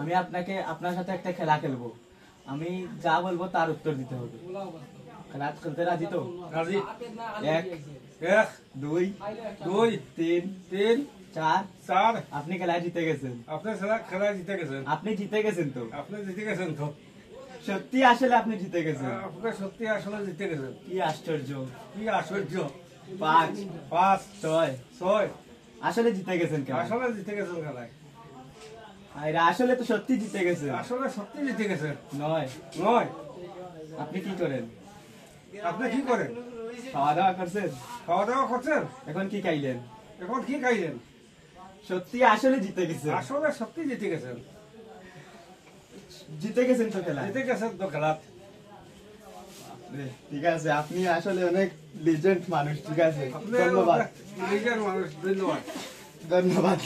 আমি আপনার সাথে একটা খেলা খেলবো। আমি যা বলবো তার উত্তর দিতে হবে। খেলা খেলতে রাজি তো? রাজি। 1 2 3 4 আপনি খেলায় জিতে গেছেন। আপনি জিতে গেছেন তো? সত্যি আসলে আপনি জিতে গেছেন। কি আশ্চর্য! 5 6 আসলে জিতে গেছেন কেন? আসলে তো সত্যি জিতে গেছেন। নয়। আপনি কি করেন? খাওয়া দাওয়া করছেন? এখন কি খাইলেন? সত্যি আসলে জিতে গেছেন। জিতে গেছেন তো খেলা। ঠিক আছে, আপনি আসলে অনেক লিজেন্ড মানুষ। ঠিক আছে, ধন্যবাদ।